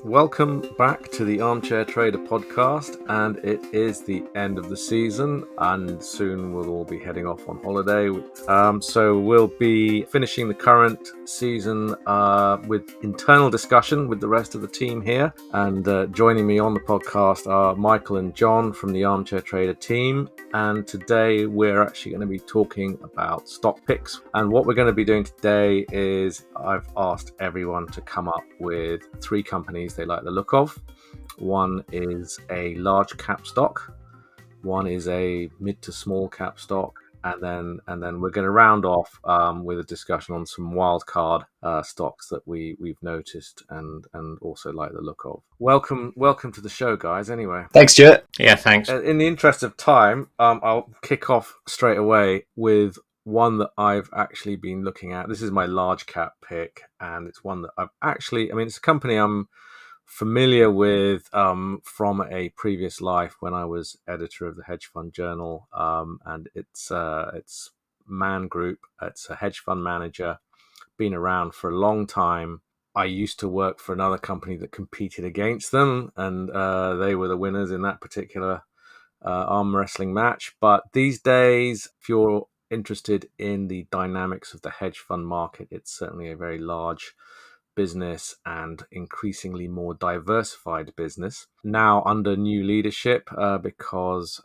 Welcome back to the Armchair Trader podcast, and it is the end of the season, and soon we'll all be heading off on holiday. So we'll be finishing the current season with internal discussion with the rest of the team here, and joining me on the podcast are Michael and John from the Armchair Trader team. And today we're actually going to be talking about stock picks. And what we're going to be doing today is I've asked everyone to come up with 3 companies they like the look of. One is a large cap stock, one is a mid to small cap stock, and then we're going to round off with a discussion on some wildcard stocks that we've noticed and also like the look of. Welcome to the show, guys. Anyway, thanks, Stuart. Yeah, thanks. In the interest of time, I'll kick off straight away with one that I've actually been looking at. This is my large cap pick, and it's one that it's a company I'm familiar with from a previous life when I was editor of the Hedge Fund Journal, and it's Man Group. It's a hedge fund manager, been around for a long time. I used to work for another company that competed against them, and they were the winners in that particular arm wrestling match. But these days, if you're interested in the dynamics of the hedge fund market, it's certainly a very large business and increasingly more diversified business now under new leadership because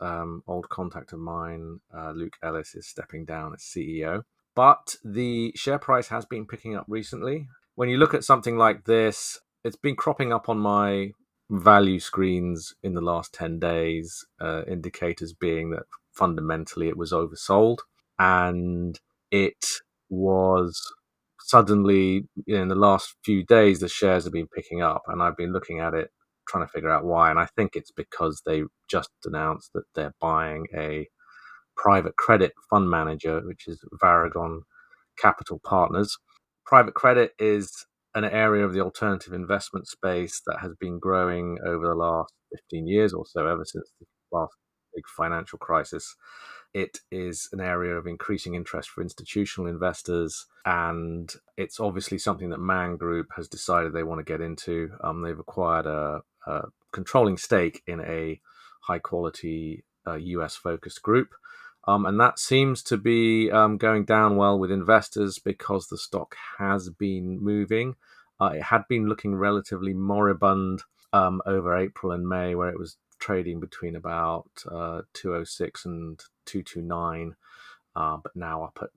old contact of mine, Luke Ellis, is stepping down as CEO. But the share price has been picking up recently. When you look at something like this, it's been cropping up on my value screens in the last 10 days, indicators being that fundamentally it was oversold, and it was suddenly, in the last few days, the shares have been picking up, and I've been looking at it, trying to figure out why. And I think it's because they just announced that they're buying a private credit fund manager, which is Varagon Capital Partners. Private credit is an area of the alternative investment space that has been growing over the last 15 years or so, ever since the last big financial crisis. It is an area of increasing interest for institutional investors, and it's obviously something that Man Group has decided they want to get into. They've acquired a controlling stake in a high-quality US-focused group, and that seems to be going down well with investors because the stock has been moving. It had been looking relatively moribund over April and May, where it was trading between about 206 and 229, but now up at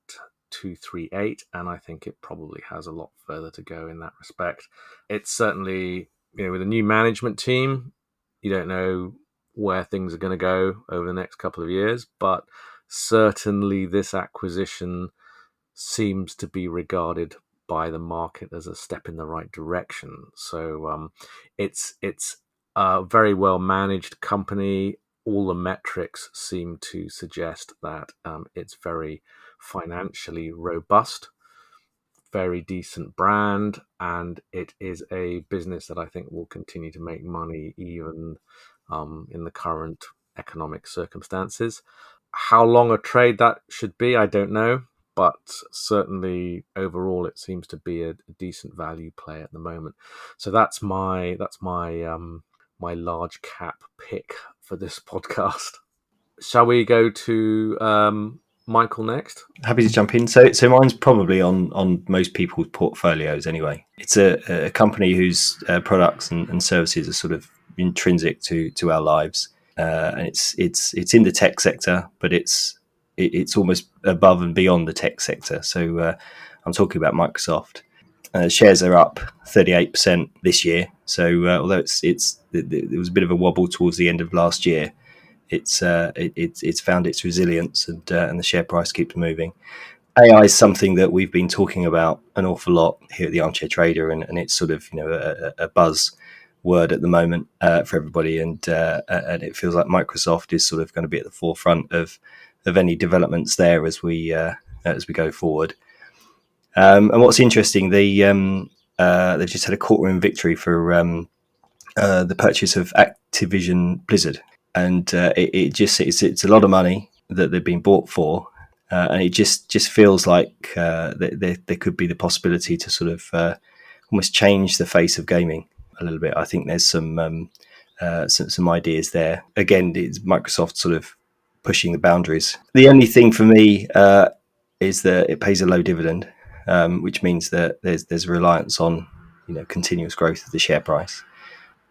238, and I think it probably has a lot further to go in that respect. It's certainly, with a new management team, you don't know where things are going to go over the next couple of years, but certainly this acquisition seems to be regarded by the market as a step in the right direction. So it's a very well managed company. All the metrics seem to suggest that it's very financially robust, very decent brand, and it is a business that I think will continue to make money even in the current economic circumstances. How long a trade that should be, I don't know, but certainly overall it seems to be a decent value play at the moment. So that's my my large cap pick for this podcast. Shall we go to Michael next? Happy to jump in. So mine's probably on most people's portfolios anyway. It's a company whose products and services are sort of intrinsic to our lives, and it's in the tech sector, but it's almost above and beyond the tech sector. So I'm talking about Microsoft. Shares are up 38% this year. So although there was a bit of a wobble towards the end of last year, it's found its resilience, and the share price keeps moving. AI is something that we've been talking about an awful lot here at the Armchair Trader, and it's sort of a buzz word at the moment for everybody, and it feels like Microsoft is sort of going to be at the forefront of any developments there as we go forward. And what's interesting, they just had a courtroom victory for the purchase of Activision Blizzard. And it's a lot of money that they've been bought for, and it just feels like there could be the possibility to sort of almost change the face of gaming. a little bit. I think there's some ideas there. Again, it's Microsoft sort of pushing the boundaries. The only thing for me is that it pays a low dividend, which means that there's a reliance on continuous growth of the share price.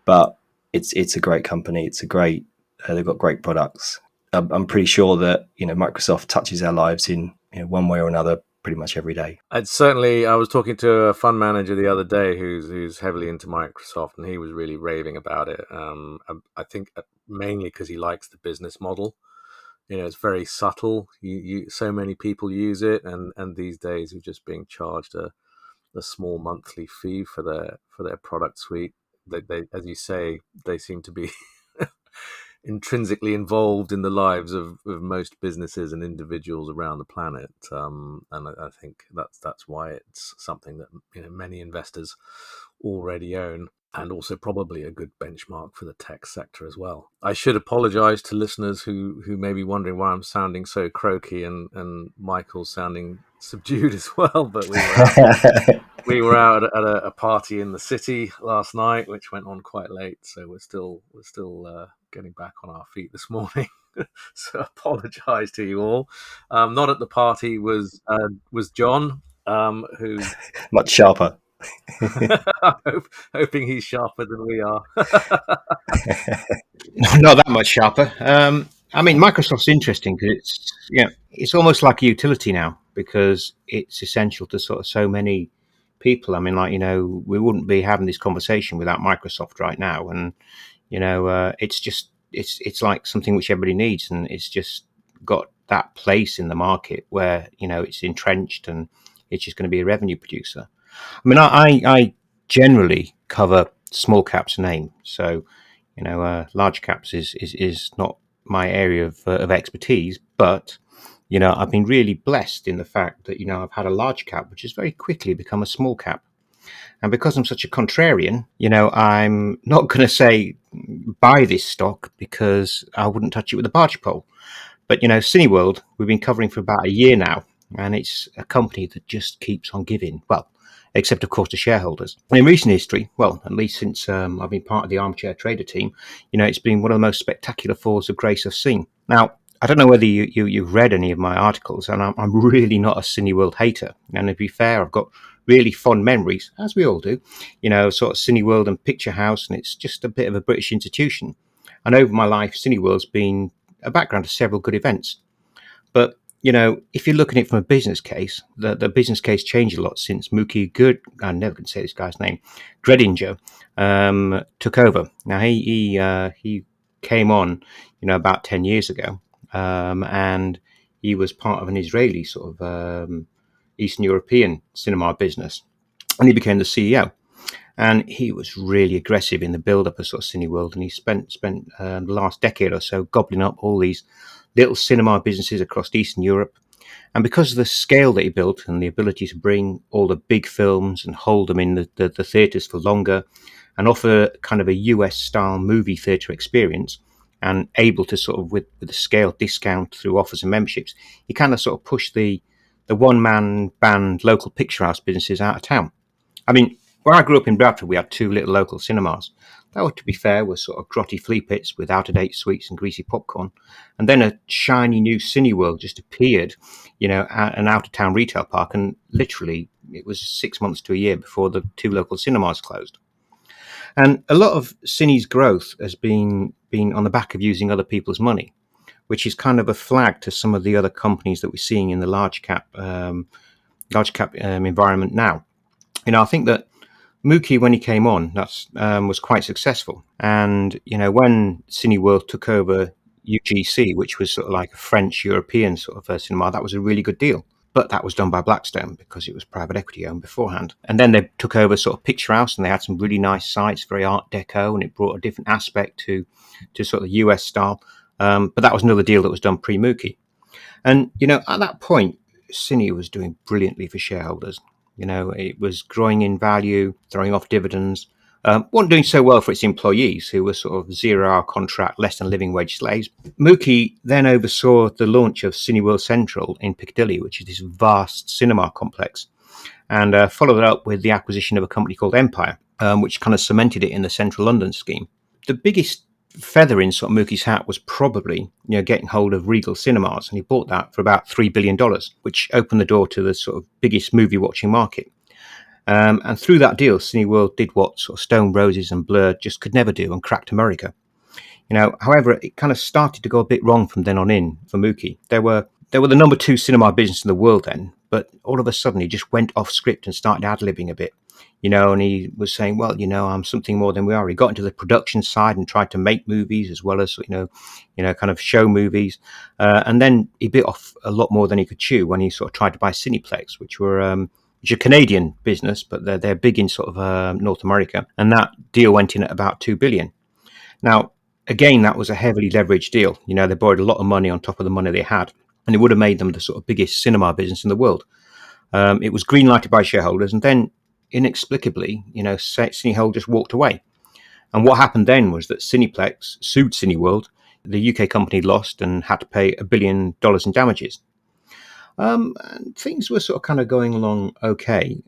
But it's a great company. It's a great. They've got great products. I'm pretty sure that Microsoft touches our lives in one way or another pretty much every day. I was talking to a fund manager the other day who's heavily into Microsoft, and he was really raving about it. I think mainly because he likes the business model. It's very subtle. So many people use it, and these days you're just being charged a small monthly fee for their product suite. They, as you say, they seem to be intrinsically involved in the lives of most businesses and individuals around the planet, and I think that's why it's something that many investors already own, and also probably a good benchmark for the tech sector as well. I should apologise to listeners who may be wondering why I'm sounding so croaky and Michael's sounding subdued as well, but we were out at a party in the city last night, which went on quite late, so we're still getting back on our feet this morning. So apologise to you all. Not at the party was John, who much sharper. hoping he's sharper than we are. Not that much sharper. I mean, Microsoft's interesting because it's almost like a utility now, because it's essential to sort of so many people. I mean, we wouldn't be having this conversation without Microsoft right now, and it's like something which everybody needs, and it's just got that place in the market where it's entrenched and it's just going to be a revenue producer. I mean, I generally cover small caps name, so large caps is not my area of expertise, but I've been really blessed in the fact that I've had a large cap which has very quickly become a small cap. And because I'm such a contrarian, I'm not going to say buy this stock, because I wouldn't touch it with a barge pole. But Cineworld, we've been covering for about a year now, and it's a company that just keeps on giving. Well, except of course to shareholders. And in recent history, well, at least since I've been part of the armchair trader team, it's been one of the most spectacular falls of grace I've seen. Now, I don't know whether you've read any of my articles, and I'm really not a Cineworld hater. And to be fair, I've got really fond memories, as we all do, sort of Cineworld and Picture House, and it's just a bit of a British institution. And over my life, Cineworld's been a background to several good events. But if you're looking at it from a business case, the business case changed a lot since Mookie I'm never going to say this guy's name, Gredinger, took over. Now he came on, about 10 years ago, and he was part of an Israeli sort of Eastern European cinema business, and he became the CEO. And he was really aggressive in the build-up of sort of Cineworld, and he spent the last decade or so gobbling up all these little cinema businesses across Eastern Europe. And because of the scale that he built and the ability to bring all the big films and hold them in the theatres for longer and offer kind of a US-style movie theatre experience, and able to sort of, with the scale discount through offers and memberships, he kind of sort of pushed the one-man band local picture house businesses out of town. I mean, where I grew up in Bradford, we had two little local cinemas. That, to be fair, was sort of grotty flea pits with out-of-date sweets and greasy popcorn. And then a shiny new Cineworld just appeared, at an out-of-town retail park. And literally, it was 6 months to a year before the two local cinemas closed. And a lot of Cine's growth has been on the back of using other people's money, which is kind of a flag to some of the other companies that we're seeing in the large cap environment now. I think that Mookie, when he came on, was quite successful. And, when Cineworld took over UGC, which was sort of like a French European sort of cinema, that was a really good deal. But that was done by Blackstone because it was private equity owned beforehand. And then they took over sort of Picture House, and they had some really nice sites, very Art Deco, and it brought a different aspect to sort of US style. But that was another deal that was done pre-Mookie. And, at that point, Cine was doing brilliantly for shareholders. It was growing in value, throwing off dividends. Wasn't doing so well for its employees, who were sort of 0-hour contract, less than living wage slaves. Mookie then oversaw the launch of Cineworld Central in Piccadilly, which is this vast cinema complex, and followed it up with the acquisition of a company called Empire. which kind of cemented it in the central London scheme. The biggest feather in sort of Mookie's hat was probably, getting hold of Regal Cinemas, and he bought that for about $3 billion, which opened the door to the sort of biggest movie watching market. And through that deal, Cineworld did what sort of Stone Roses and Blur just could never do and cracked America. However, it kind of started to go a bit wrong from then on in for Mookie. They were the number 2 cinema business in the world then, but all of a sudden he just went off script and started ad-libbing a bit. And he was saying, well, I'm something more than we are. He got into the production side and tried to make movies as well as, kind of show movies. And then he bit off a lot more than he could chew when he sort of tried to buy Cineplex, which are a Canadian business, but they're big in sort of North America. And that deal went in at about $2 billion. Now, again, that was a heavily leveraged deal. They borrowed a lot of money on top of the money they had, and it would have made them the sort of biggest cinema business in the world. It was green-lighted by shareholders, and then inexplicably, Cineworld just walked away. And what happened then was that Cineplex sued Cineworld. The UK company lost and had to pay $1 billion in damages. And things were sort of kind of going along okay.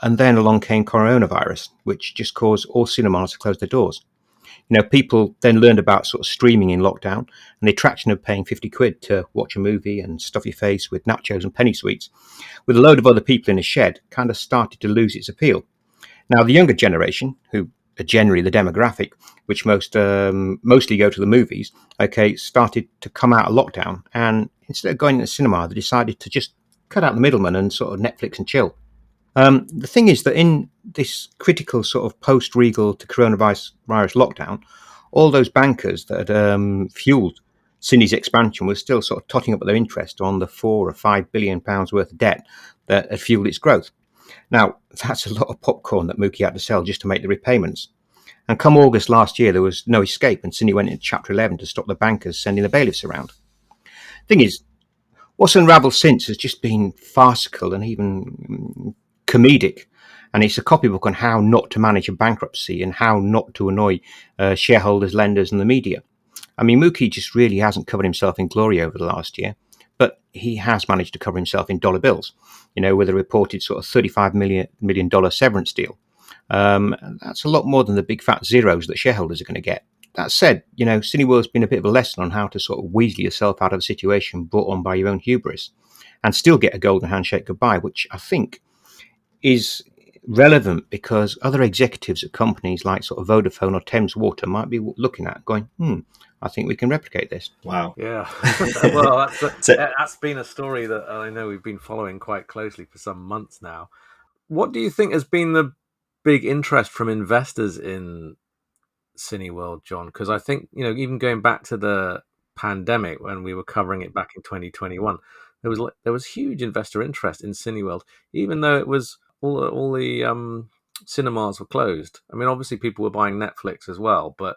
And then along came coronavirus, which just caused all cinemas to close their doors. People then learned about sort of streaming in lockdown, and the attraction of paying 50 quid to watch a movie and stuff your face with nachos and penny sweets with a load of other people in a shed kind of started to lose its appeal. Now, the younger generation, who are generally the demographic, which mostly go to the movies, started to come out of lockdown, and instead of going to the cinema, they decided to just cut out the middleman and sort of Netflix and chill. The thing is that in this critical sort of post-Regal to coronavirus lockdown, all those bankers that had fueled Cine's expansion were still sort of totting up their interest on the £4 or £5 billion worth of debt that had fueled its growth. Now, that's a lot of popcorn that Mookie had to sell just to make the repayments. And come August last year, there was no escape, and Cine went into Chapter 11 to stop the bankers sending the bailiffs around. Thing is, what's unravelled since has just been farcical and even comedic, and it's a copybook on how not to manage a bankruptcy and how not to annoy shareholders, lenders, and the media. I mean, Mookie just really hasn't covered himself in glory over the last year, but he has managed to cover himself in dollar bills, with a reported sort of $35 million severance deal. That's a lot more than the big fat zeros that shareholders are going to get. That said, Cineworld's been a bit of a lesson on how to sort of weasel yourself out of a situation brought on by your own hubris and still get a golden handshake goodbye, which I think is relevant because other executives at companies like sort of Vodafone or Thames Water might be looking at going, I think we can replicate this. Wow. Yeah. Well, that's been a story that I know we've been following quite closely for some months now. What do you think has been the big interest from investors in Cineworld, John? Because I think, even going back to the pandemic when we were covering it back in 2021, there was huge investor interest in Cineworld, even though it was all the cinemas were closed. I mean, obviously people were buying Netflix as well, but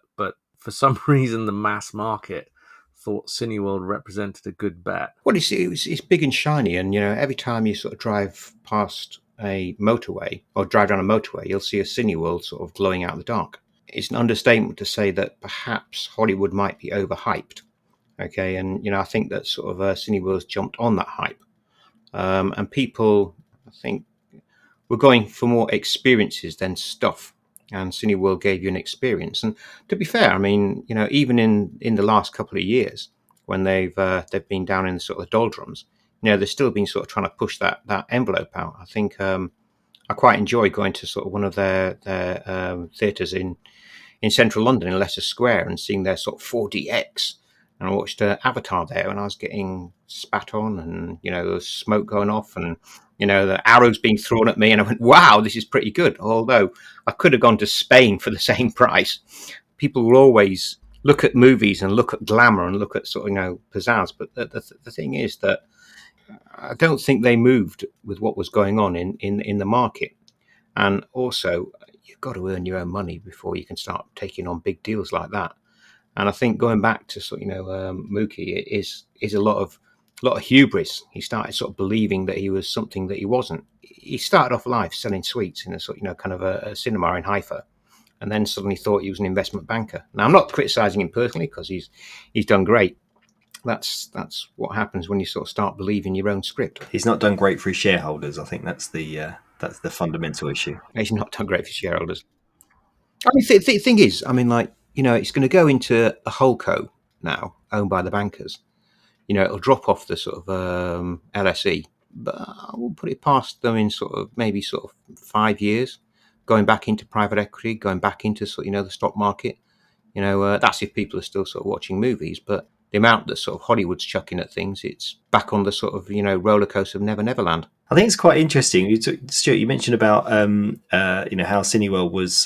for some reason the mass market thought Cineworld represented a good bet. Well, it's big and shiny, and every time you sort of drive past a motorway or drive down a motorway, you'll see a Cineworld sort of glowing out of the dark. It's an understatement to say that perhaps Hollywood might be overhyped. Okay, and I think that sort of Cineworld's jumped on that hype, and people, I think, were going for more experiences than stuff. And Cineworld gave you an experience. And to be fair, I mean, even in the last couple of years, when they've been down in the sort of doldrums, they've still been sort of trying to push that envelope out. I think I quite enjoy going to sort of one of their theatres in central London in Leicester Square and seeing their sort of 4DX. And I watched Avatar there, and I was getting spat on, and there was smoke going off, and the arrows being thrown at me, and I went, "Wow, this is pretty good." Although I could have gone to Spain for the same price. People will always look at movies and look at glamour and look at sort of pizzazz, but the thing is that I don't think they moved with what was going on in the market, and also you've got to earn your own money before you can start taking on big deals like that. And I think going back to sort Mookie, it is a lot of hubris. He started sort of believing that he was something that he wasn't. He started off life selling sweets in a sort kind of a cinema in Haifa, and then suddenly thought he was an investment banker. Now, I'm not criticising him personally because he's done great. That's what happens when you sort of start believing your own script. He's not done great for his shareholders. I think that's the That's the fundamental issue. It's not done great for shareholders. I mean, the thing is, I mean, like, it's going to go into a holdco now, owned by the bankers. It'll drop off the sort of LSE, but I will put it past them in maybe 5 years, going back into private equity, going back into the stock market. That's if people are still sort of watching movies, but the amount that sort of Hollywood's chucking at things, it's back on the sort of roller coaster of Never Land. I think it's quite interesting. Stuart, you mentioned about how Cineworld was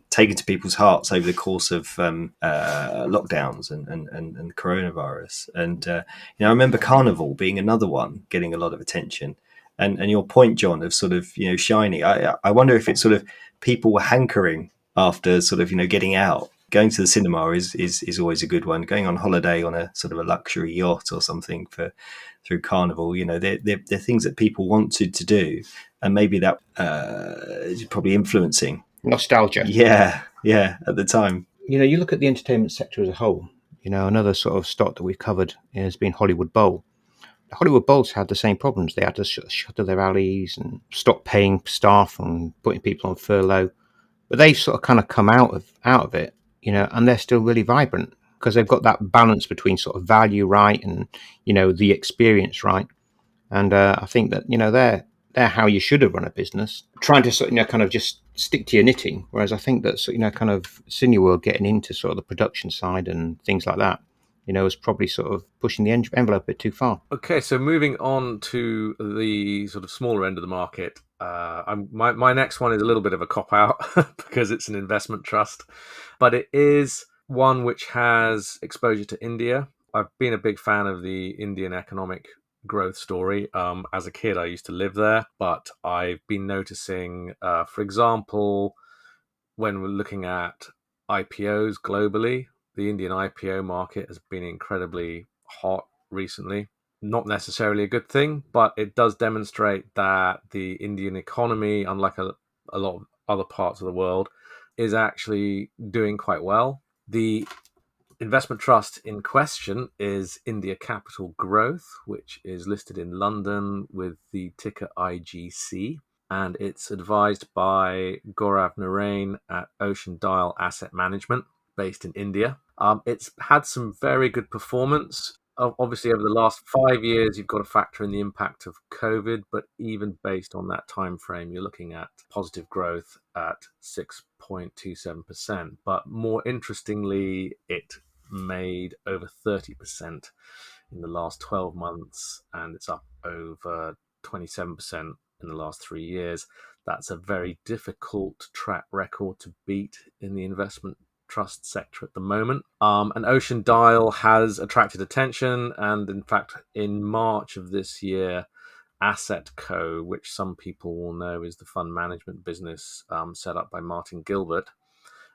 taken to people's hearts over the course of lockdowns and coronavirus, and I remember Carnival being another one getting a lot of attention. And your point, John, of sort of shiny. I wonder if it's sort of people were hankering after sort of getting out. Going to the cinema is always a good one. Going on holiday on a sort of a luxury yacht or something through Carnival, they're things that people wanted to do, and maybe that is probably influencing Nostalgia. Yeah, at the time. You look at the entertainment sector as a whole. Another sort of stock that we've covered has been Hollywood Bowl. The Hollywood Bowls had the same problems. They had to shutter their alleys and stop paying staff and putting people on furlough. But they've sort of kind of come out of it, and they're still really vibrant because they've got that balance between sort of value right and, the experience right. And I think that, they're how you should have run a business, trying to sort of, kind of just stick to your knitting. Whereas I think that, kind of Cineworld getting into sort of the production side and things like that, is probably sort of pushing the envelope a bit too far. Okay, so moving on to the sort of smaller end of the market, my next one is a little bit of a cop-out because it's an investment trust, but it is one which has exposure to India. I've been a big fan of the Indian economic growth story. As a kid, I used to live there, but I've been noticing, for example, when we're looking at IPOs globally, the Indian IPO market has been incredibly hot recently. Not necessarily a good thing, but it does demonstrate that the Indian economy, unlike a lot of other parts of the world, is actually doing quite well. The investment trust in question is India Capital Growth, which is listed in London with the ticker IGC, and it's advised by Gaurav Narain at Ocean Dial Asset Management, based in India. It's had some very good performance. Obviously, over the last 5 years, you've got to factor in the impact of COVID, but even based on that time frame, you're looking at positive growth at 6.27%. But more interestingly, it made over 30% in the last 12 months, and it's up over 27% in the last 3 years. That's a very difficult track record to beat in the investment trust sector at the moment. And Ocean Dial has attracted attention, and in fact, in March of this year, Asset Co, which some people will know is the fund management business set up by Martin Gilbert,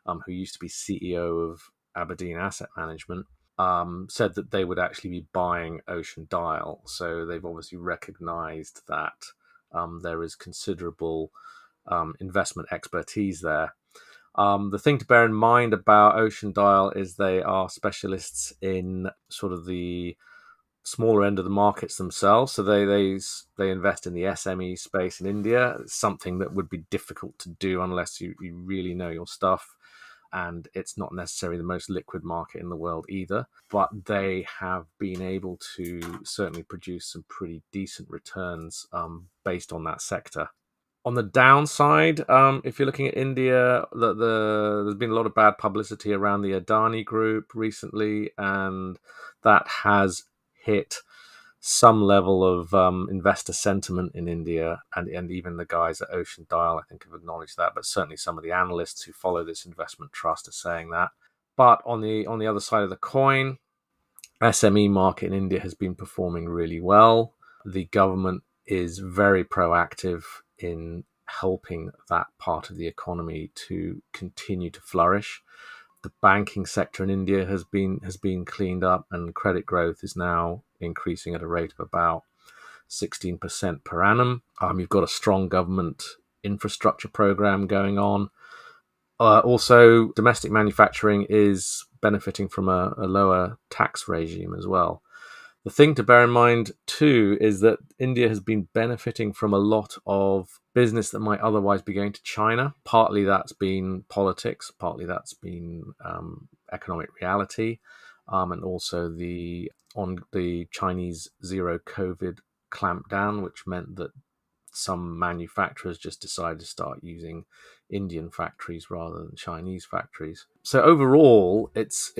who used to be CEO of Aberdeen Asset Management, said that they would actually be buying Ocean Dial. So they've obviously recognized that there is considerable investment expertise there. The thing to bear in mind about Ocean Dial is they are specialists in sort of the smaller end of the markets themselves. So they invest in the SME space in India. It's something that would be difficult to do unless you really know your stuff. And it's not necessarily the most liquid market in the world either. But they have been able to certainly produce some pretty decent returns based on that sector. On the downside, if you're looking at India, there's been a lot of bad publicity around the Adani group recently, and that has hit some level of investor sentiment in India, and even the guys at Ocean Dial, I think, have acknowledged that. But certainly, some of the analysts who follow this investment trust are saying that. But on the other side of the coin, SME market in India has been performing really well. The government is very proactive in helping that part of the economy to continue to flourish. The banking sector in India has been cleaned up, and credit growth is now increasing at a rate of about 16% per annum. You've got a strong government infrastructure program going on. Also, domestic manufacturing is benefiting from a lower tax regime as well. The thing to bear in mind too is that India has been benefiting from a lot of business that might otherwise be going to China. Partly that's been politics, partly that's been economic reality, and also the Chinese zero COVID clampdown, which meant that some manufacturers just decided to start using Indian factories rather than Chinese factories. So overall, it's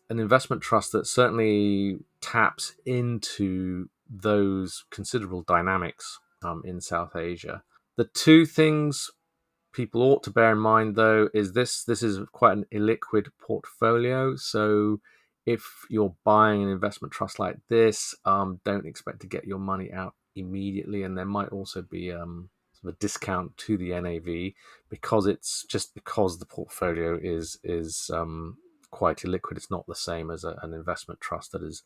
an investment trust that certainly taps into those considerable dynamics in South Asia. The two things people ought to bear in mind, though, is this is quite an illiquid portfolio. So if you're buying an investment trust like this, don't expect to get your money out immediately, and there might also be sort of a discount to the NAV because the portfolio is quite illiquid. It's not the same as an investment trust that is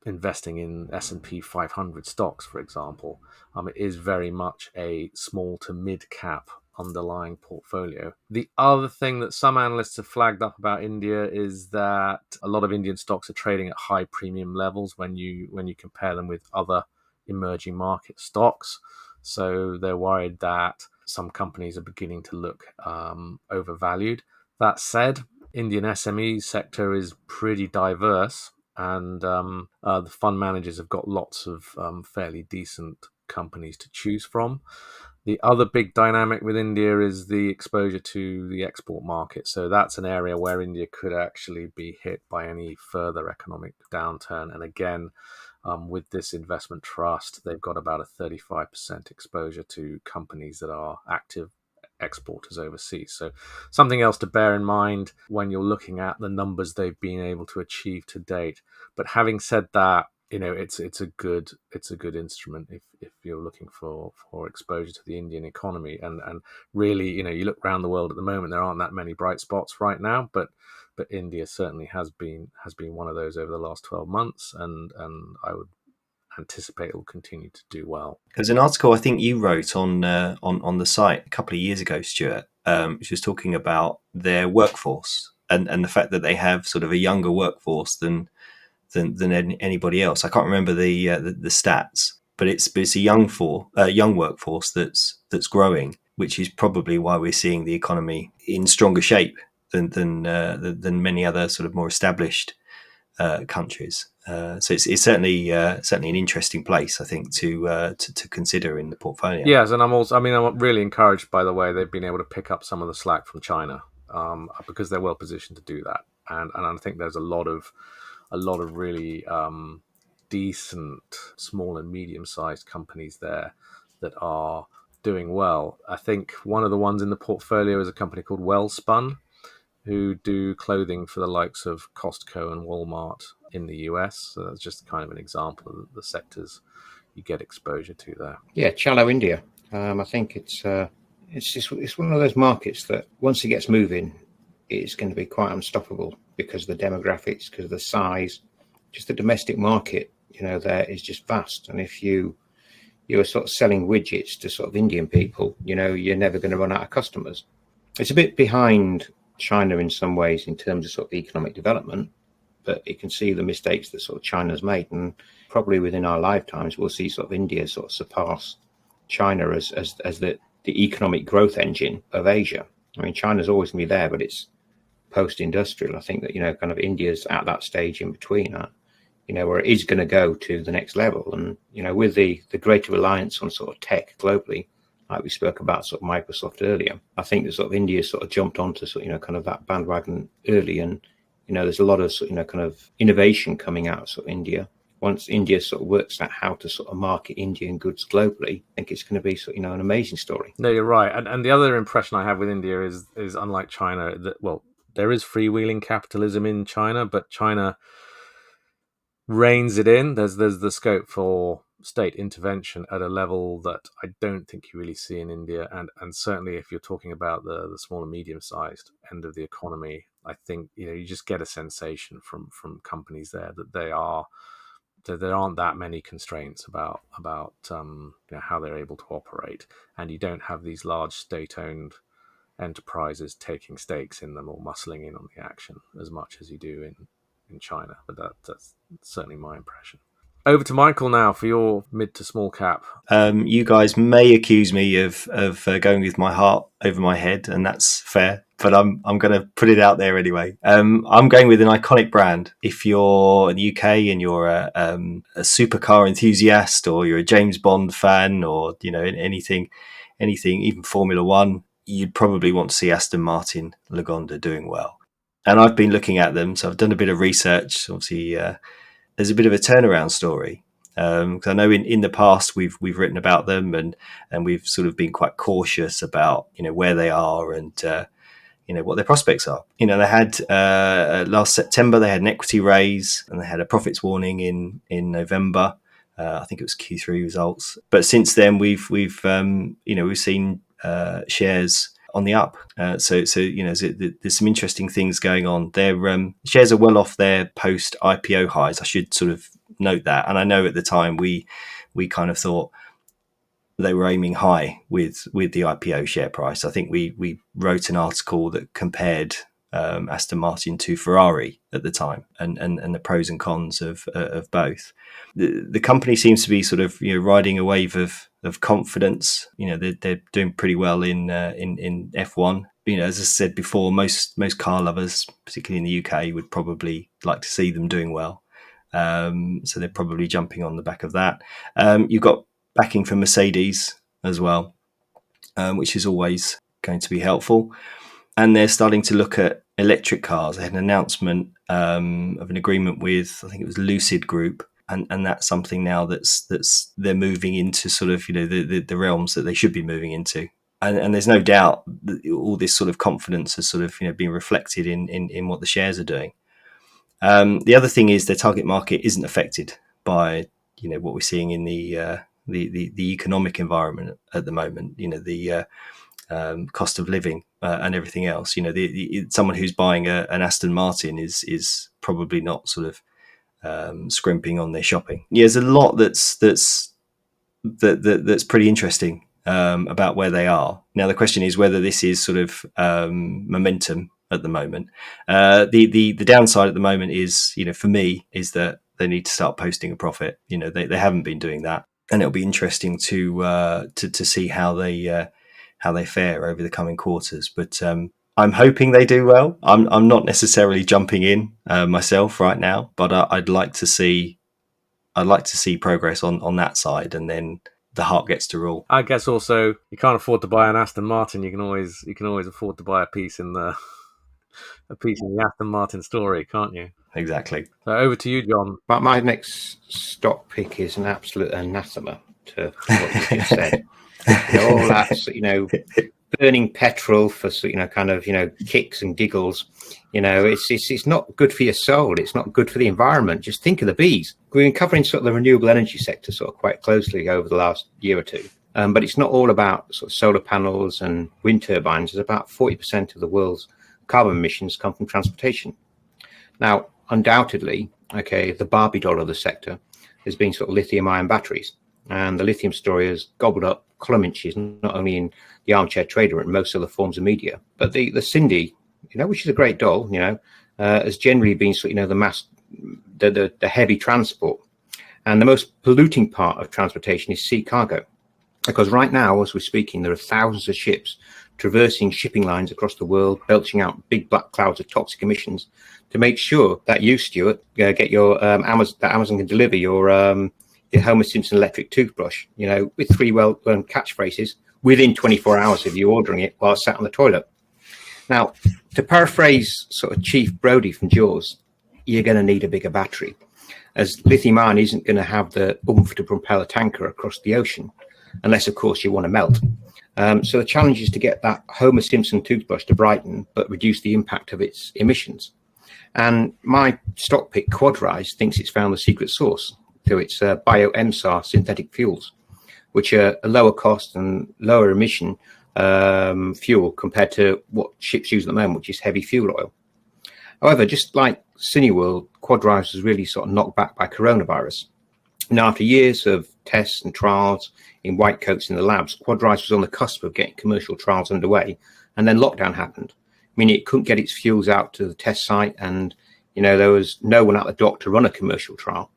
investing in S&P 500 stocks, for example. It is very much a small to mid cap underlying portfolio. The other thing that some analysts have flagged up about India is that a lot of Indian stocks are trading at high premium levels when you compare them with other emerging market stocks. So they're worried that some companies are beginning to look overvalued. That said, Indian SME sector is pretty diverse, and the fund managers have got lots of fairly decent companies to choose from. The other big dynamic with India is the exposure to the export market. So that's an area where India could actually be hit by any further economic downturn. And again, with this investment trust, they've got about a 35% exposure to companies that are active exporters overseas. So something else to bear in mind when you're looking at the numbers they've been able to achieve to date. But having said that, it's a good instrument if you're looking for exposure to the Indian economy. And really, you look around the world at the moment, there aren't that many bright spots right now, but India certainly has been one of those over the last 12 months, and I would anticipate it will continue to do well. There's an article I think you wrote on the site a couple of years ago, Stuart, which was talking about their workforce and the fact that they have sort of a younger workforce than anybody else. I can't remember the stats, but it's a young workforce that's growing, which is probably why we're seeing the economy in stronger shape than many other sort of more established countries. So it's certainly an interesting place, I think, to consider in the portfolio. Yes, and I'm really encouraged by the way they've been able to pick up some of the slack from China, because they're well positioned to do that, and I think there's a lot of really decent small and medium sized companies there that are doing well. I think one of the ones in the portfolio is a company called Wellspun, who do clothing for the likes of Costco and Walmart in the US. So that's just kind of an example of the sectors you get exposure to there. Yeah, Chalo India. I think it's one of those markets that once it gets moving, it's going to be quite unstoppable because of the demographics, because of the size, just the domestic market. There is just vast, and if you're sort of selling widgets to sort of Indian people, you're never going to run out of customers. It's a bit behind China in some ways in terms of sort of economic development, but you can see the mistakes that sort of China's made, and probably within our lifetimes we'll see sort of India sort of surpass China as the economic growth engine of Asia. I mean, China's always going to be there, but it's post-industrial. I think that kind of India's at that stage in between where it is going to go to the next level, and with the greater reliance on sort of tech globally, like we spoke about sort of Microsoft earlier, I think that sort of India sort of jumped onto sort of kind of that bandwagon early, and there's a lot of sort of kind of innovation coming out of sort of India. Once India sort of works out how to sort of market Indian goods globally, I think it's going to be sort of an amazing story. No, you're right, and the other impression I have with India is unlike China, that there is freewheeling capitalism in China, but China reins it in. There's the scope for state intervention at a level that I don't think you really see in India, and certainly if you're talking about the small and medium sized end of the economy, I think you just get a sensation from companies there that there aren't that many constraints about how they're able to operate, and you don't have these large state owned enterprises taking stakes in them or muscling in on the action as much as you do in China. But that's certainly my impression. Over to Michael now for your mid to small cap. You guys may accuse me of going with my heart over my head, and that's fair. But I'm going to put it out there anyway. I'm going with an iconic brand. If you're in the UK and you're a supercar enthusiast, or you're a James Bond fan, or anything, even Formula One, you'd probably want to see Aston Martin Lagonda doing well. And I've been looking at them, so I've done a bit of research. Obviously, there's a bit of a turnaround story. Because I know in the past we've written about them, and we've sort of been quite cautious about where they are and what their prospects are. They had last September they had an equity raise, and they had a profits warning in November. I think it was Q3 results. But since then we've seen shares on the up. So there's some interesting things going on. Their shares are well off their post IPO highs. I should sort of note that. And I know at the time we kind of thought they were aiming high with the IPO share price. I think we wrote an article that compared Aston Martin to Ferrari at the time, and the pros and cons of both. The company seems to be sort of riding a wave of confidence. They're doing pretty well in F1. As I said before, most car lovers, particularly in the UK, would probably like to see them doing well. So they're probably jumping on the back of that. You've got backing from Mercedes as well, which is always going to be helpful. And they're starting to look at electric cars. They had an announcement of an agreement with, I think it was Lucid Group, and that's something now that's they're moving into sort of the realms that they should be moving into. And there's no doubt that all this sort of confidence has sort of being reflected in what the shares are doing. The other thing is their target market isn't affected by what we're seeing in the economic environment at the moment. The cost of living and everything else. Someone who's buying an Aston Martin is probably not sort of scrimping on their shopping. Yeah, there's a lot that's pretty interesting about where they are. Now the question is whether this is sort of momentum at the moment. The downside at the moment is, for me, is that they need to start posting a profit. They haven't been doing that, and it'll be interesting to see how they fare over the coming quarters. But I'm hoping they do well. I'm not necessarily jumping in myself right now, but I'd like to see progress on that side, and then the heart gets to rule. I guess also you can't afford to buy an Aston Martin. You can always afford to buy a piece in the Aston Martin story, can't you? Exactly. So over to you, John. But my next stock pick is an absolute anathema to what you just said. All that, burning petrol for kicks and giggles. It's not good for your soul. It's not good for the environment. Just think of the bees. We've been covering sort of the renewable energy sector sort of quite closely over the last year or two. But it's not all about sort of solar panels and wind turbines. It's about 40% of the world's carbon emissions come from transportation. Now, undoubtedly, the Barbie doll of the sector has been sort of lithium-ion batteries. And the lithium story has gobbled up column inches, not only in the Armchair Trader and most other forms of media, but the Cindy, which is a great doll, has generally been the mass, the heavy transport. And the most polluting part of transportation is sea cargo, because right now, as we're speaking, there are thousands of ships traversing shipping lines across the world, belching out big black clouds of toxic emissions to make sure that you, Stuart, get your Amazon can deliver your Homer Simpson electric toothbrush, with 3 well-learned catchphrases within 24 hours of you ordering it while it's sat on the toilet. Now, to paraphrase sort of Chief Brody from Jaws, you're going to need a bigger battery, as lithium-ion isn't going to have the oomph to propel a tanker across the ocean, unless, of course, you want to melt. So the challenge is to get that Homer Simpson toothbrush to brighten, but reduce the impact of its emissions. And my stock pick, Quadrise, thinks it's found the secret sauce to its bio-MSAR synthetic fuels, which are a lower cost and lower emission fuel compared to what ships use at the moment, which is heavy fuel oil. However, just like Cineworld, Quadrise was really sort of knocked back by coronavirus. Now, after years of tests and trials in white coats in the labs, Quadrise was on the cusp of getting commercial trials underway, and then lockdown happened. Meaning it couldn't get its fuels out to the test site, and there was no one at the dock to run a commercial trial.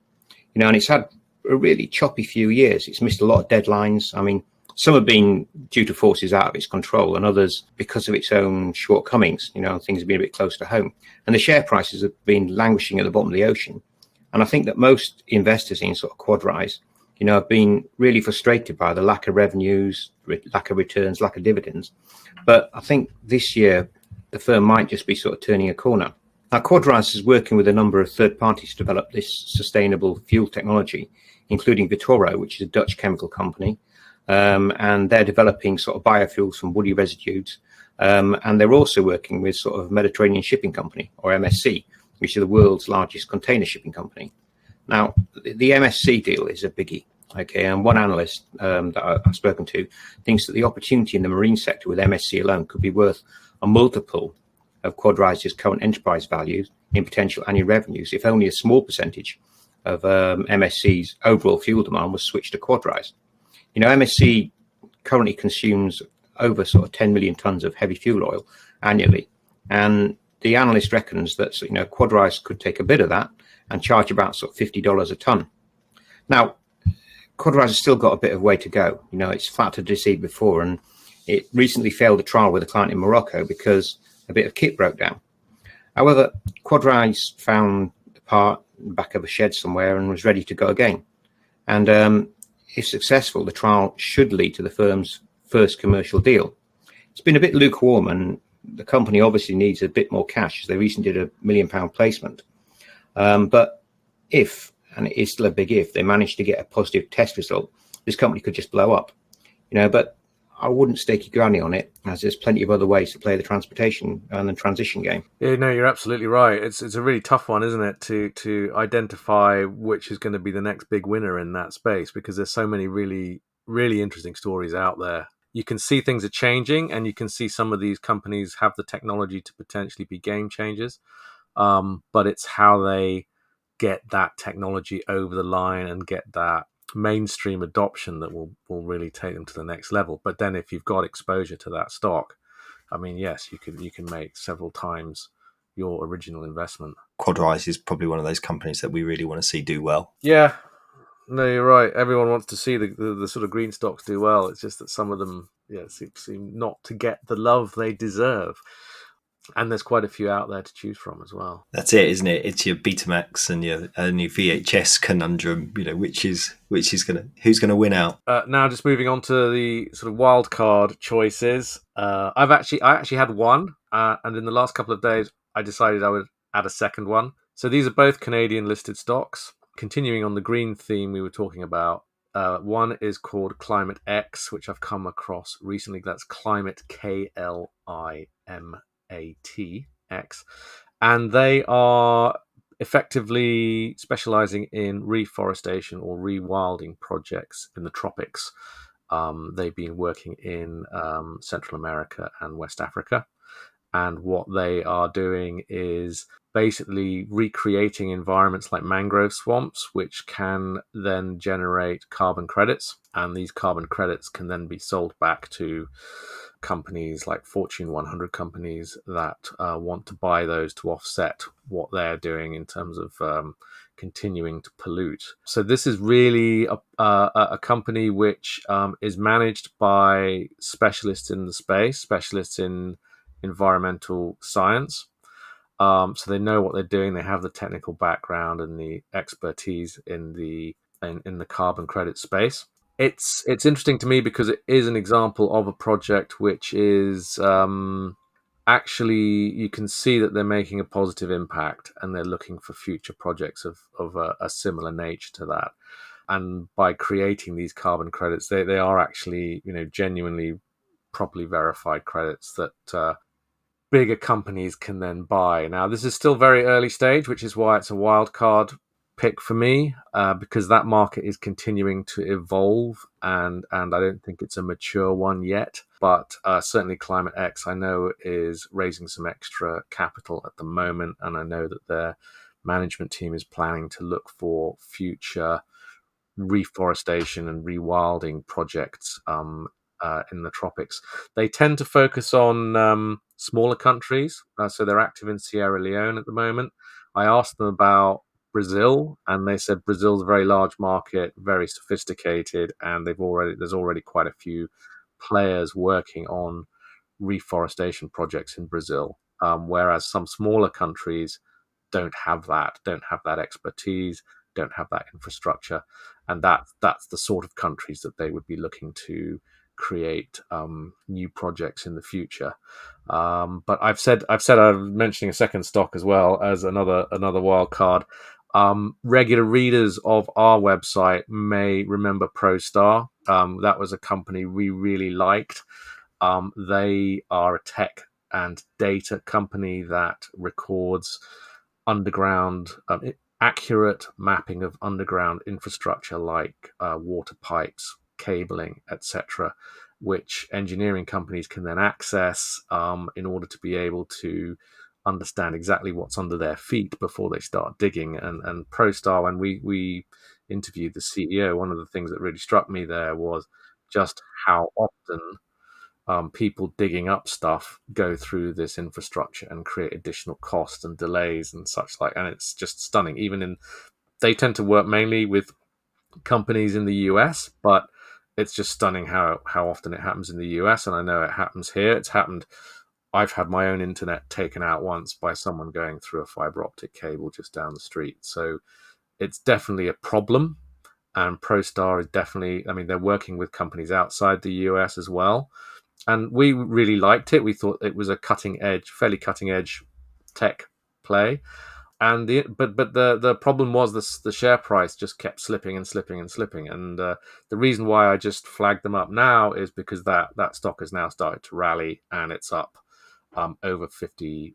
and it's had a really choppy few years. It's missed a lot of deadlines. I mean, some have been due to forces out of its control, and others because of its own shortcomings. Things have been a bit close to home, and the share prices have been languishing at the bottom of the ocean. And I think that most investors in sort of Quadrise, have been really frustrated by the lack of revenues, lack of returns, lack of dividends. But I think this year the firm might just be sort of turning a corner. Now, Quadrise is working with a number of third parties to develop this sustainable fuel technology, including Vitoro, which is a Dutch chemical company. And they're developing sort of biofuels from woody residues. And they're also working with sort of Mediterranean Shipping Company, or MSC, which is the world's largest container shipping company. Now, the MSC deal is a biggie. Okay, and one analyst that I've spoken to thinks that the opportunity in the marine sector with MSC alone could be worth a multiple of Quadrise's current enterprise values in potential annual revenues if only a small percentage of MSC's overall fuel demand was switched to Quadrise. MSC currently consumes over sort of 10 million tons of heavy fuel oil annually, and the analyst reckons that Quadrise could take a bit of that and charge about sort of $50 a ton. Now, Quadrise has still got a bit of way to go. It's flattered to see before, and it recently failed a trial with a client in Morocco because a bit of kit broke down. However, Quadrise found the part in the back of a shed somewhere and was ready to go again. And if successful, the trial should lead to the firm's first commercial deal. It's been a bit lukewarm, and the company obviously needs a bit more cash, as they recently did a £1 million placement. But if, and it is still a big if, they manage to get a positive test result, this company could just blow up. But I wouldn't stake your granny on it, as there's plenty of other ways to play the transportation and the transition game. Yeah, no, you're absolutely right. It's a really tough one, isn't it, to identify which is going to be the next big winner in that space, because there's so many really, really interesting stories out there. You can see things are changing, and you can see some of these companies have the technology to potentially be game changers. But it's how they get that technology over the line and get that mainstream adoption that will really take them to the next level. But then if you've got exposure to that stock, I mean, yes, you can make several times your original investment. Quadrise is probably one of those companies that we really want to see do well. Yeah, no, you're right. Everyone wants to see the sort of green stocks do well. It's just that some of them, seem not to get the love they deserve. And there's quite a few out there to choose from as well. That's it, isn't it? It's your Betamax and your VHS conundrum. Who's gonna win out? Now, just moving on to the sort of wild card choices. I actually had one, and in the last couple of days, I decided I would add a second one. So these are both Canadian listed stocks. Continuing on the green theme we were talking about, one is called Klimat X, which I've come across recently. That's Klimat KLX, and they are effectively specializing in reforestation or rewilding projects in the tropics. They've been working in Central America and West Africa, and what they are doing is basically recreating environments like mangrove swamps, which can then generate carbon credits, and these carbon credits can then be sold back to companies like Fortune 100 companies that want to buy those to offset what they're doing in terms of continuing to pollute. So this is really a company which is managed by specialists in the space, specialists in environmental science. So they know what they're doing. They have the technical background and the expertise in the carbon credit space. It's interesting to me because it is an example of a project which is actually, you can see that they're making a positive impact, and they're looking for future projects of a similar nature to that. And by creating these carbon credits, they are actually, genuinely properly verified credits that bigger companies can then buy. Now, this is still very early stage, which is why it's a wild card pick for me, because that market is continuing to evolve, and I don't think it's a mature one yet. But certainly Klimat X, I know, is raising some extra capital at the moment, and I know that their management team is planning to look for future reforestation and rewilding projects in the tropics. They tend to focus on smaller countries, so they're active in Sierra Leone at the moment. I asked them about Brazil, and they said Brazil's a very large market, very sophisticated, and there's already quite a few players working on reforestation projects in Brazil, whereas some smaller countries don't have that expertise, don't have that infrastructure, and that's the sort of countries that they would be looking to create new projects in the future. But I'm mentioning a second stock as well as another wild card. Regular readers of our website may remember ProStar. That was a company we really liked. They are a tech and data company that records underground, accurate mapping of underground infrastructure like water pipes, cabling, etc., which engineering companies can then access in order to be able to understand exactly what's under their feet before they start digging. And ProStar, when we interviewed the CEO, one of the things that really struck me there was just how often people digging up stuff go through this infrastructure and create additional costs and delays and such like. And it's just stunning. They tend to work mainly with companies in the US, but it's just stunning how often it happens in the US. And I know it happens here. It's happened. I've had my own internet taken out once by someone going through a fiber optic cable just down the street. So it's definitely a problem. And ProStar is definitely, I mean, they're working with companies outside the US as well. And we really liked it. We thought it was a fairly cutting edge tech play. And the problem was the share price just kept slipping and slipping and slipping. And the reason why I just flagged them up now is because that stock has now started to rally, and it's up over 55%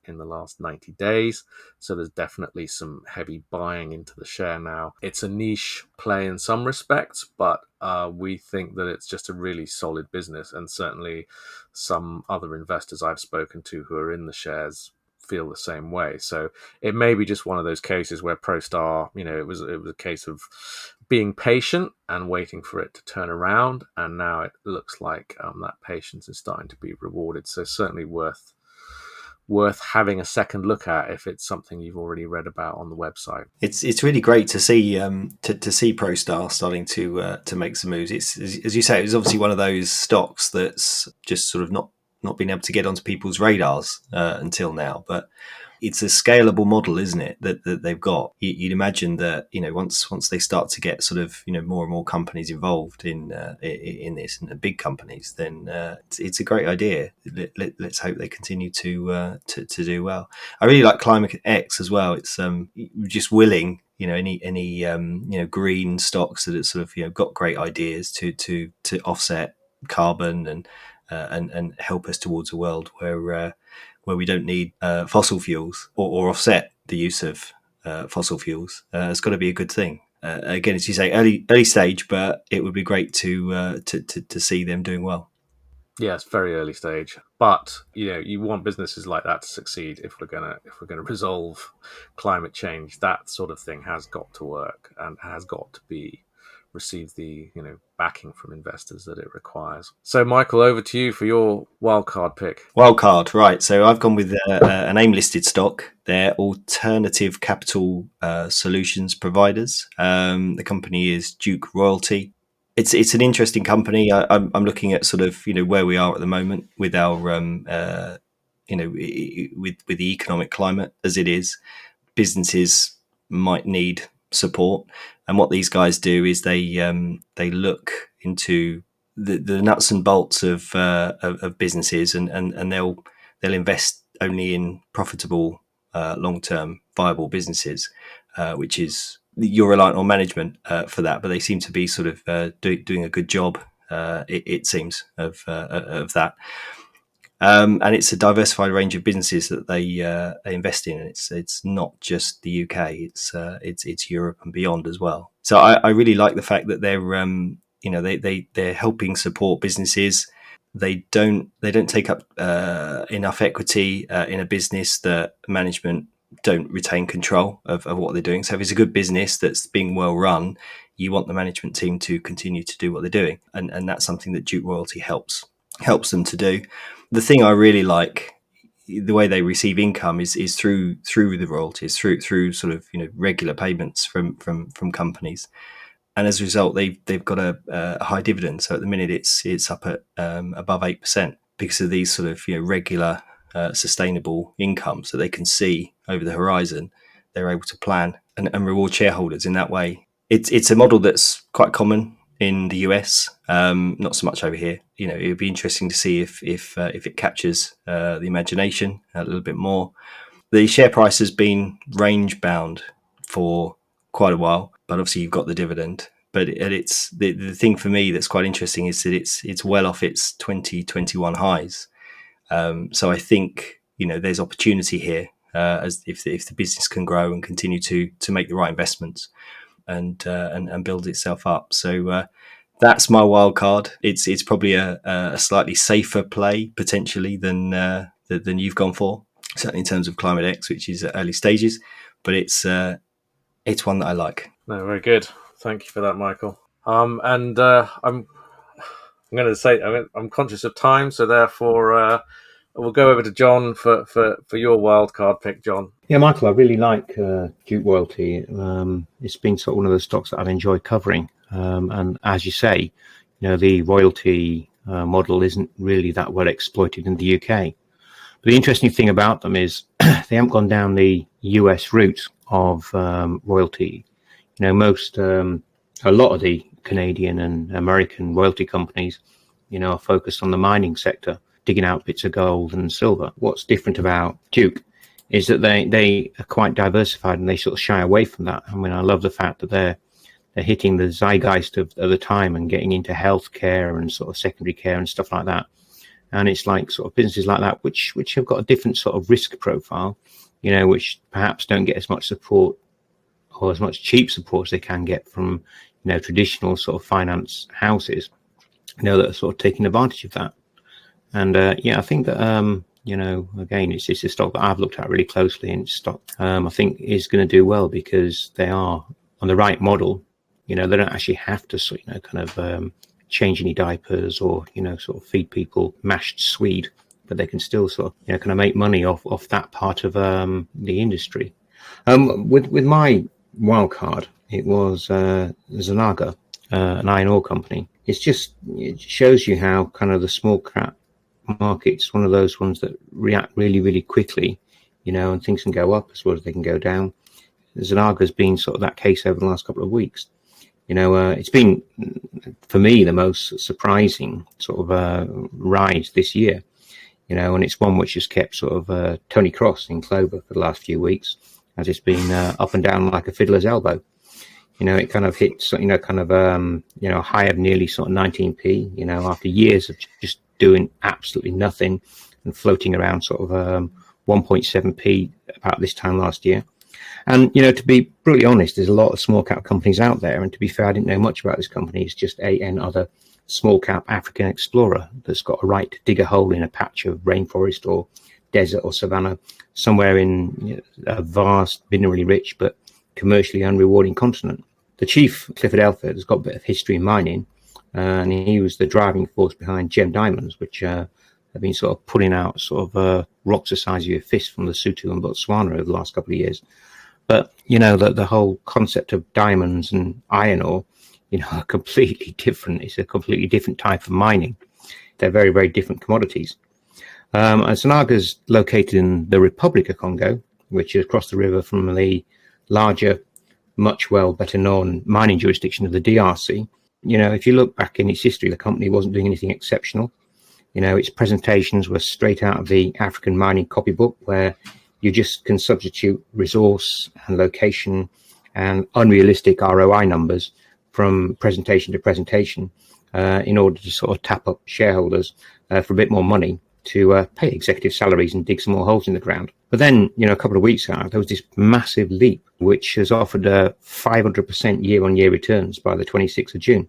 in the last 90 days. So there's definitely some heavy buying into the share now. It's a niche play in some respects, but we think that it's just a really solid business. And certainly some other investors I've spoken to who are in the shares feel the same way. So it may be just one of those cases where ProStar, it was a case of being patient and waiting for it to turn around, and now it looks like that patience is starting to be rewarded. So certainly worth having a second look at if it's something you've already read about on the website. It's really great to see to see ProStar starting to make some moves. It's, as you say, it was obviously one of those stocks that's just sort of not been able to get onto people's radars until now, but it's a scalable model, isn't it, that they've got. You'd imagine that once they start to get sort of more and more companies involved in this, and the big companies, then it's a great idea. Let's hope they continue to do well. I really like Klimat X as well. It's just willing any green stocks that it's sort of got great ideas to offset carbon and help us towards a world where we don't need fossil fuels or offset the use of fossil fuels. It's got to be a good thing. Again, as you say, early stage, but it would be great to see them doing well. Yeah, it's very early stage, but you want businesses like that to succeed. If we're gonna resolve climate change, that sort of thing has got to work and has got to receive the backing from investors that it requires. So, Michael, over to you for your wildcard pick. Wildcard, right? So I've gone with an AIM listed stock. They're alternative capital solutions providers. The company is Duke Royalty. It's an interesting company. I'm looking at sort of where we are at the moment with our with the economic climate as it is. Businesses might need support, and what these guys do is they look into the nuts and bolts of businesses, and they'll invest only in profitable, long-term viable businesses, which is you're reliant on management for that, but they seem to be sort of doing a good job. It seems of that. And it's a diversified range of businesses that they invest in. It's not just the UK; it's Europe and beyond as well. So I really like the fact that they're helping support businesses. They don't take up enough equity in a business that management don't retain control of what they're doing. So if it's a good business that's being well run, you want the management team to continue to do what they're doing, and that's something that Duke Royalty helps them to do. The thing I really like the way they receive income is through the royalties, through sort of regular payments from companies, and as a result they've got a high dividend. So at the minute it's up at above 8% because of these sort of regular sustainable incomes that they can see over the horizon. They're able to plan and reward shareholders in that way. It's a model that's quite common in the US, not so much over here. It would be interesting to see if it captures the imagination a little bit more. The share price has been range bound for quite a while, but obviously you've got the dividend. But it's the thing for me that's quite interesting is that it's well off its 2021 highs. So I think there's opportunity here as if the business can grow and continue to make the right investments and build itself up. So that's my wild card. It's probably a slightly safer play potentially than you've gone for, certainly in terms of Klimat X, which is at early stages. But it's one that I like. No, very good. Thank you for that, Michael. I'm going to say I'm conscious of time, so therefore we'll go over to John for your wild card pick, John. Yeah, Michael, I really like Duke Royalty. It's been sort of one of the stocks that I've enjoyed covering. And as you say, the royalty model isn't really that well exploited in the UK. But the interesting thing about them is they haven't gone down the US route of royalty. A lot of the Canadian and American royalty companies, are focused on the mining sector, digging out bits of gold and silver. What's different about Duke is that they are quite diversified and they sort of shy away from that. I mean, I love the fact that they're hitting the zeitgeist of the time and getting into healthcare and sort of secondary care and stuff like that. And it's like sort of businesses like that, which have got a different sort of risk profile, which perhaps don't get as much support or as much cheap support as they can get from, traditional sort of finance houses, that are sort of taking advantage of that. And I think that, again, it's a stock that I've looked at really closely, and stock I think is going to do well because they are on the right model. They don't actually have to change any diapers or, sort of feed people mashed swede, but they can still sort of, kind of make money off that part of the industry. With my wild card, it was Zanaga, an iron ore company. It shows you how kind of the small cap market's one of those ones that react really, really quickly, and things can go up as well as they can go down. Zanaga's been sort of that case over the last couple of weeks. It's been, for me, the most surprising sort of ride this year, and it's one which has kept sort of Tony Cross in clover for the last few weeks, as it's been up and down like a fiddler's elbow. It kind of hits, a high of nearly sort of 19p, after years of just doing absolutely nothing and floating around sort of 1.7p about this time last year. And, to be brutally honest, there's a lot of small cap companies out there. And to be fair, I didn't know much about this company. It's just another small cap African explorer that's got a right to dig a hole in a patch of rainforest or desert or savanna somewhere in a vast, minerally rich, but commercially unrewarding continent. The chief, Clifford Elford, has got a bit of history in mining, and he was the driving force behind gem diamonds, which have been sort of pulling out sort of rocks the size of your fist from Lesotho and Botswana over the last couple of years. But, the whole concept of diamonds and iron ore, are completely different. It's a completely different type of mining. They're very, very different commodities. Zanaga's located in the Republic of Congo, which is across the river from the larger, much better known mining jurisdiction of the DRC. If you look back in its history, the company wasn't doing anything exceptional. Its presentations were straight out of the African mining copybook, where you just can substitute resource and location and unrealistic ROI numbers from presentation to presentation in order to sort of tap up shareholders for a bit more money to pay executive salaries and dig some more holes in the ground. But then, a couple of weeks ago, there was this massive leap, which has offered 500% year-on-year returns by the 26th of June.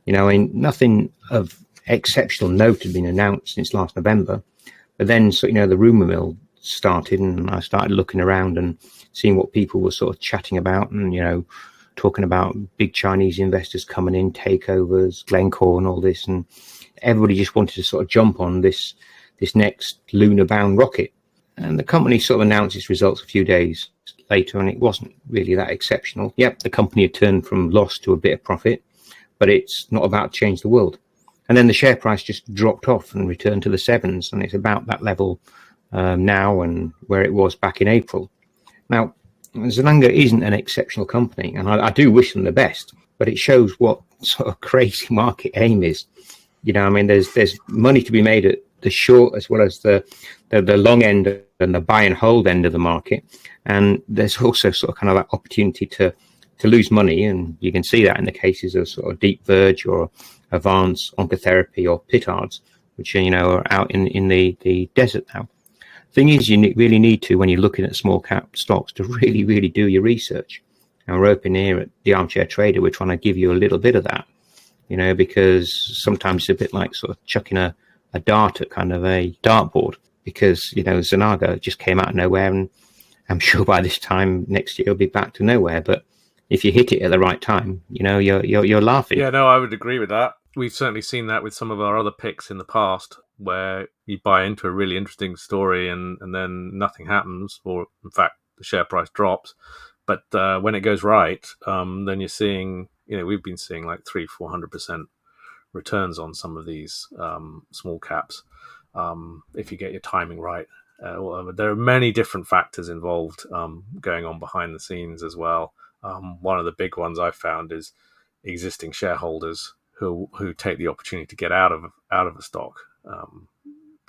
Nothing of exceptional note had been announced since last November. But then, the rumor mill started, and I started looking around and seeing what people were sort of chatting about and, talking about big Chinese investors coming in, takeovers, Glencore and all this. And everybody just wanted to sort of jump on this next lunar-bound rocket. And the company sort of announced its results a few days later, and it wasn't really that exceptional. Yep, the company had turned from loss to a bit of profit, but it's not about to change the world. And then the share price just dropped off and returned to the sevens, and it's about that level now and where it was back in April. Now, Zanaga isn't an exceptional company, and I do wish them the best, but it shows what sort of crazy market aim is. You know, I mean, there's money to be made at the short as well as the long end and the buy and hold end of the market, and there's also sort of kind of that opportunity to lose money, and you can see that in the cases of sort of Deep Verge or Avance, Oncotherapy or Pitards, which are out in the desert now. Thing is, you really need to, when you're looking at small cap stocks, to really do your research. And we're open here at the Armchair Trader, we're trying to give you a little bit of that, because sometimes it's a bit like sort of chucking a dart at kind of a dartboard, because Zanaga just came out of nowhere, and I'm sure by this time next year it'll be back to nowhere. But if you hit it at the right time, you're laughing. Yeah, no, I would agree with that. We've certainly seen that with some of our other picks in the past, where you buy into a really interesting story and then nothing happens, or in fact the share price drops. But when it goes right, then you're seeing, we've been seeing like 300-400% returns on some of these small caps, if you get your timing right. There are many different factors involved going on behind the scenes as well. One of the big ones I found is existing shareholders who take the opportunity to get out of a stock.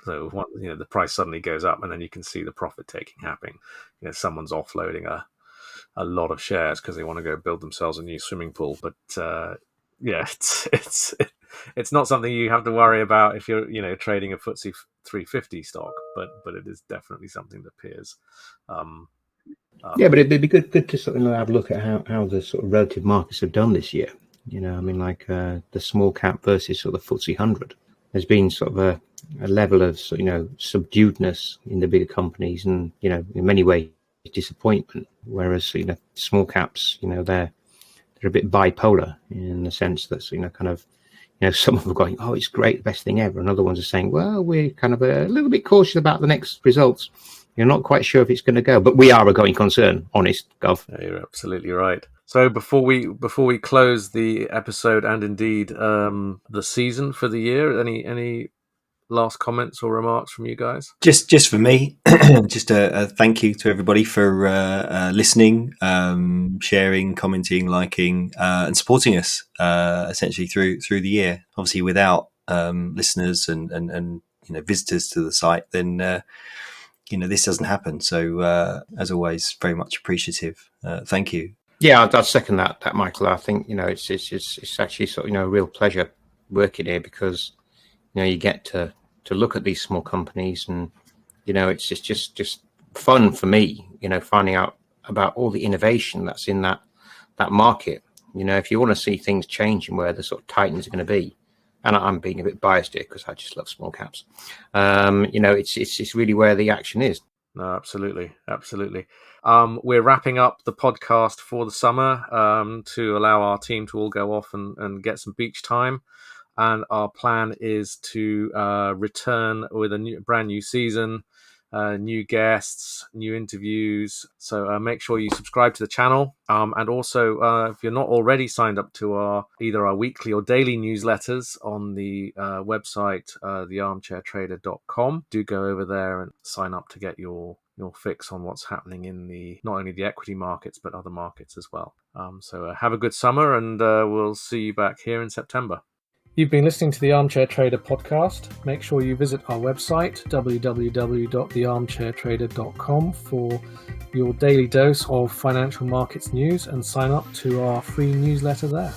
So the price suddenly goes up, and then you can see the profit taking happening. Someone's offloading a lot of shares because they want to go build themselves a new swimming pool. But it's not something you have to worry about if you're trading a FTSE 350 stock. But it is definitely something that appears. Yeah, but it'd be good to sort of have a look at how the sort of relative markets have done this year. Like the small cap versus sort of the FTSE 100. There's been sort of a level of subduedness in the bigger companies, and in many ways disappointment. Whereas small caps, they're a bit bipolar in the sense that some of them are going, oh, it's great, the best thing ever, and other ones are saying, well, we're kind of a little bit cautious about the next results. You're not quite sure if it's going to go, but we are a going concern. Honest, Gov. Yeah, you're absolutely right. So before we close the episode and indeed the season for the year, any last comments or remarks from you guys? Just for me, just a thank you to everybody for listening, sharing, commenting, liking, and supporting us essentially through the year. Obviously, without listeners and visitors to the site, then this doesn't happen. So as always, very much appreciative. Thank you. Yeah, I'd second that, Michael. I think it's actually sort of a real pleasure working here, because you get to look at these small companies, and it's just fun for me, finding out about all the innovation that's in that market. If you want to see things changing where the sort of titans are going to be, and I'm being a bit biased here because I just love small caps. It's really where the action is. No, absolutely. We're wrapping up the podcast for the summer to allow our team to all go off and get some beach time. And our plan is to return with a brand new season, new guests, new interviews. So make sure you subscribe to the channel. And also, if you're not already signed up to either our weekly or daily newsletters on the website, thearmchairtrader.com, do go over there and sign up to get your fix on what's happening in not only the equity markets, but other markets as well. So have a good summer, and we'll see you back here in September. You've been listening to the Armchair Trader podcast. Make sure you visit our website, www.thearmchairtrader.com, for your daily dose of financial markets news, and sign up to our free newsletter there.